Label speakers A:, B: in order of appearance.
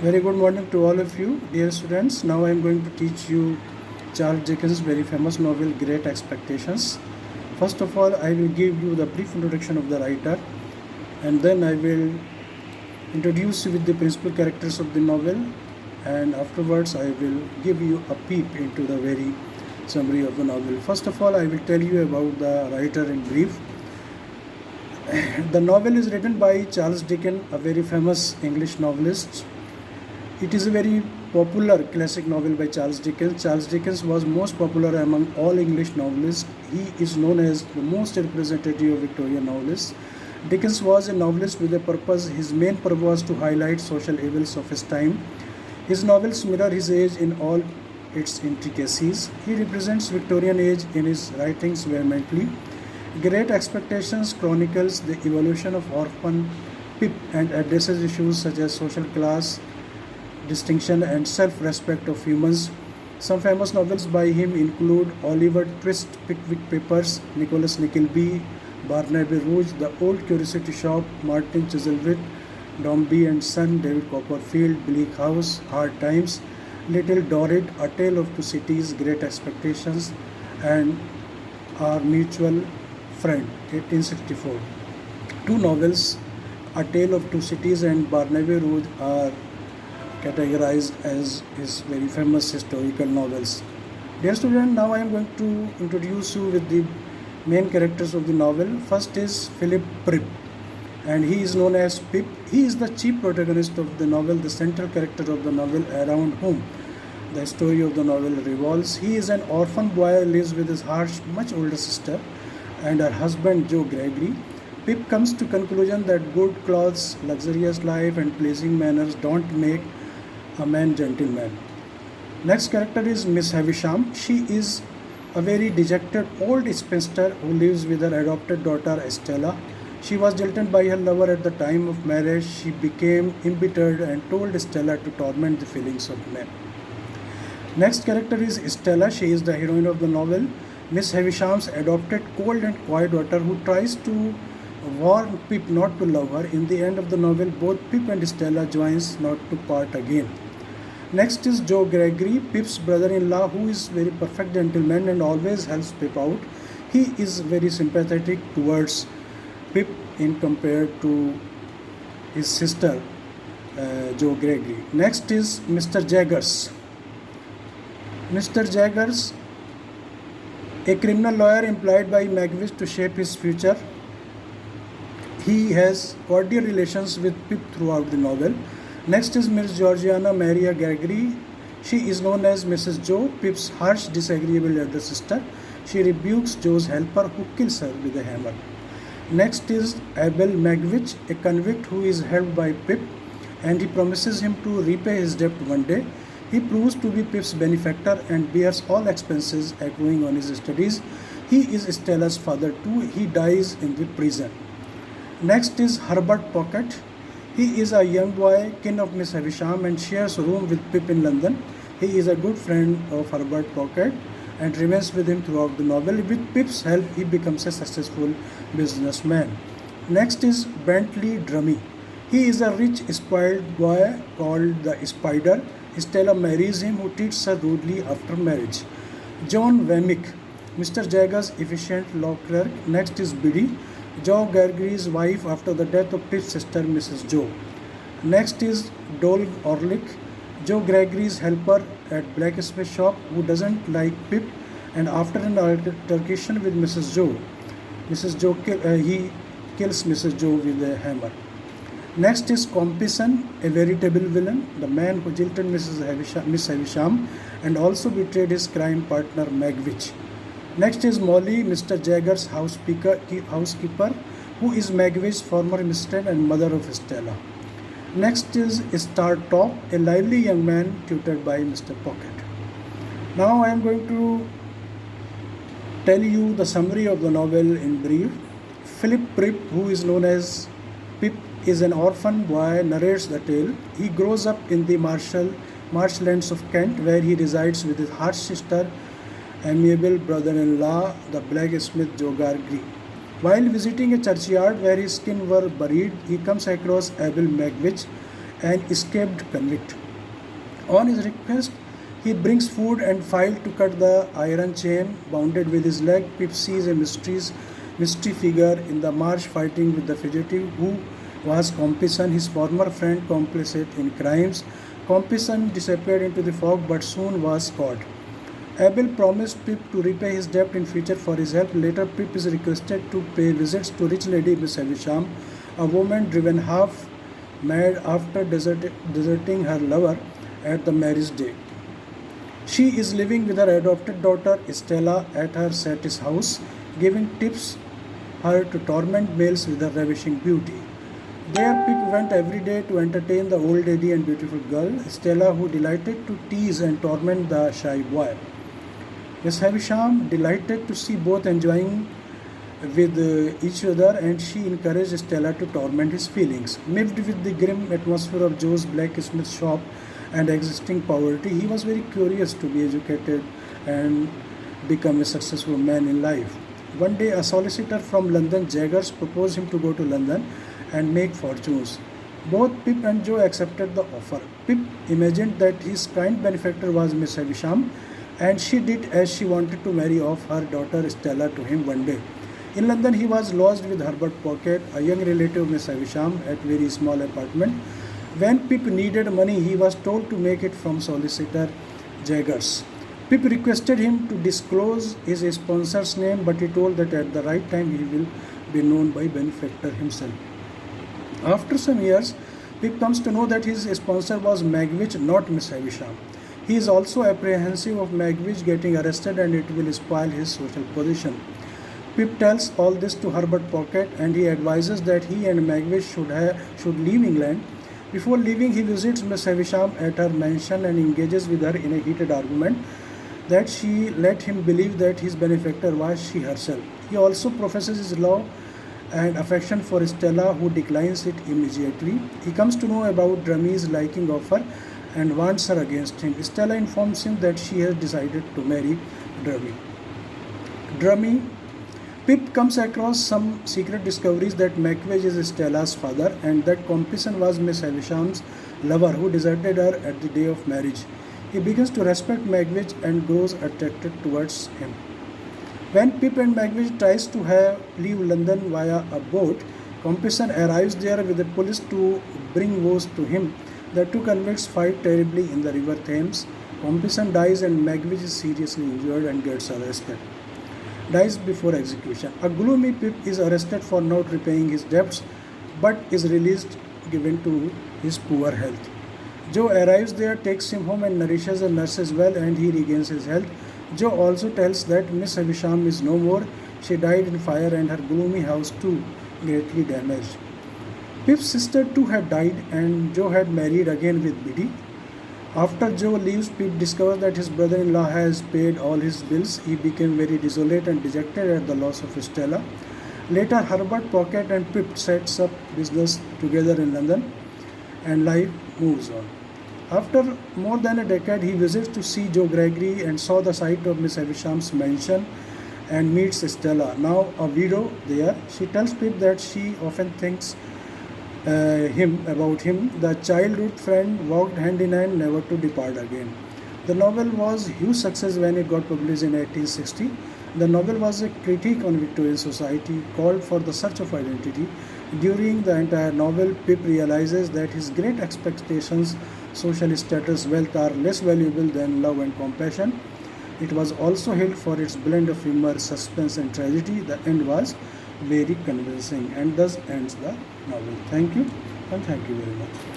A: Very good morning to all of you, dear students. Now I am going to teach you Charles Dickens' very famous novel Great Expectations. First of all, I will give you the brief introduction of the writer, and then I will introduce you with the principal characters of the novel, and afterwards I will give you a peep into the very summary of the novel. First of all, I will tell you about the writer in brief. The novel is written by Charles Dickens, a very famous English novelist. It is a very popular classic novel by Charles Dickens. Charles Dickens was most popular among all English novelists. He is known as the most representative of Victorian novelists. Dickens was a novelist with a purpose. His main purpose was to highlight social evils of his time. His novels mirror his age in all its intricacies. He represents Victorian age in his writings vehemently. Great Expectations chronicles the evolution of orphan Pip and addresses issues such as social class, distinction and self-respect of humans. Some famous novels by him include Oliver Twist, Pickwick Papers, Nicholas Nickleby, Barnaby Rouge, The Old Curiosity Shop, Martin Chuzzlewit, Dombey and Son, David Copperfield, Bleak House, Hard Times, Little Dorrit, A Tale of Two Cities, Great Expectations, and Our Mutual Friend, 1864. Two novels, A Tale of Two Cities and Barnaby Rouge, are categorized as his very famous historical novels. Dear student, now I am going to introduce you with the main characters of the novel. First is Philip Pripp, and he is known as Pip. He is the chief protagonist of the novel, the central character of the novel around whom the story of the novel revolves. He is an orphan boy who lives with his harsh, much older sister and her husband Joe Gregory. Pip comes to conclusion that good clothes, luxurious life and pleasing manners don't make a man gentleman. Next character is Miss Havisham. She is a very dejected old spinster who lives with her adopted daughter Estella. She was jilted by her lover at the time of marriage. She became embittered and told Estella to torment the feelings of men. Next character is Estella. She is the heroine of the novel. Miss Havisham's adopted cold and quiet daughter who tries to warn Pip not to love her. In the end of the novel, both Pip and Stella joins not to part again. Next is Joe Gregory, Pip's brother-in-law, who is very perfect gentleman and always helps Pip out. He is very sympathetic towards Pip in compared to his sister Joe Gregory. Next is Mr. Jaggers. Mr. Jaggers, a criminal lawyer employed by Magwitch to shape his future. He has cordial relations with Pip throughout the novel. Next is Miss Georgiana Maria Gregory. She is known as Mrs. Joe, Pip's harsh, disagreeable elder sister. She rebukes Joe's helper who kills her with a hammer. Next is Abel Magwitch, a convict who is helped by Pip and he promises him to repay his debt one day. He proves to be Pip's benefactor and bears all expenses accruing on his studies. He is Stella's father too. He dies in the prison. Next is Herbert Pocket. He is a young boy, kin of Miss Havisham, and shares a room with Pip in London. He is a good friend of Herbert Pocket and remains with him throughout the novel. With Pip's help, he becomes a successful businessman. Next is Bentley Drummie. He is a rich, spoiled boy called the Spider. Stella marries him, who treats her rudely after marriage. John Wemmick, Mr. Jaggers' efficient law clerk. Next is Biddy, Joe Gregory's wife after the death of Pip's sister, Mrs. Joe. Next is Dolg Orlick, Joe Gregory's helper at blacksmith shop who doesn't like Pip, and after an altercation with Mrs. Joe he kills Mrs. Joe with a hammer. Next is Compeyson, a veritable villain, the man who jilted Miss Havisham and also betrayed his crime partner Magwitch. Next is Molly, Mr. Jaggers' housekeeper, who is Magwitch's former mistress and mother of Stella. Next is Star Top, a lively young man tutored by Mr. Pocket. Now I am going to tell you the summary of the novel in brief. Philip Pripp, who is known as Pip, is an orphan boy, narrates the tale. He grows up in the marshlands of Kent, where he resides with his harsh sister, amiable brother-in-law, the blacksmith Joe Gregory. While visiting a churchyard where his kin were buried, he comes across Abel Magwitch, an escaped convict. On his request, he brings food and file to cut the iron chain bounded with his leg. Pip sees a mystery figure in the marsh fighting with the fugitive who was Compeyson, his former friend complicit in crimes. Compeyson disappeared into the fog but soon was caught. Abel promised Pip to repay his debt in future for his help. Later, Pip is requested to pay visits to rich lady Miss Havisham, a woman driven half mad after deserting her lover at the marriage day. She is living with her adopted daughter Estella at her Satis house, giving tips her to torment males with her ravishing beauty. There, Pip went every day to entertain the old lady and beautiful girl, Stella, who delighted to tease and torment the shy boy. Miss Havisham delighted to see both enjoying with each other, and she encouraged Stella to torment his feelings. Miffed with the grim atmosphere of Joe's blacksmith shop and existing poverty, he was very curious to be educated and become a successful man in life. One day, a solicitor from London, Jaggers, proposed him to go to London and make fortunes. Both Pip and Joe accepted the offer. Pip imagined that his kind benefactor was Miss Havisham, and she did as she wanted to marry off her daughter Stella to him one day. In London, he was lodged with Herbert Pocket, a young relative of Miss Havisham, at very small apartment. When Pip needed money, he was told to make it from solicitor Jaggers. Pip requested him to disclose his sponsor's name, but he told that at the right time he will be known by benefactor himself. After some years, Pip comes to know that his sponsor was Magwitch, not Miss Havisham. He is also apprehensive of Magwitch getting arrested and it will spoil his social position. Pip tells all this to Herbert Pocket and he advises that he and Magwitch should leave England. Before leaving, he visits Miss Havisham at her mansion and engages with her in a heated argument that she let him believe that his benefactor was she herself. He also professes his love and affection for Stella, who declines it immediately. He comes to know about Drummy's liking of her and warns her against him. Stella informs him that she has decided to marry Drummy. Pip comes across some secret discoveries that Magwitch is Stella's father and that Compeyson was Miss Havisham's lover who deserted her at the day of marriage. He begins to respect Magwitch and grows attracted towards him. When Pip and Magwitch tries to leave London via a boat, Compeyson arrives there with the police to bring woes to him. The two convicts fight terribly in the river Thames. Compeyson dies and Magwitch is seriously injured and gets arrested. Dies before execution. A gloomy Pip is arrested for not repaying his debts but is released given to his poor health. Joe arrives there, takes him home and nourishes and nurses well and he regains his health. Joe also tells that Miss Havisham is no more. She died in fire and her gloomy house too greatly damaged. Pip's sister too had died and Joe had married again with Biddy. After Joe leaves, Pip discovers that his brother-in-law has paid all his bills. He became very desolate and dejected at the loss of Stella. Later, Herbert Pocket and Pip sets up business together in London and life moves on. After more than a decade, he visits to see Joe Gregory and saw the site of Miss Havisham's mansion and meets Stella, now a widow there. She tells Pip that she often thinks about him. The childhood friend walked hand in hand, never to depart again. The novel was a huge success when it got published in 1860. The novel was a critique on Victorian society, called for the search of identity. During the entire novel, Pip realizes that his great expectations, social status, wealth are less valuable than love and compassion. It was also hailed for its blend of humor, suspense and tragedy. The end was very convincing and thus ends the novel. Thank you and thank you very much.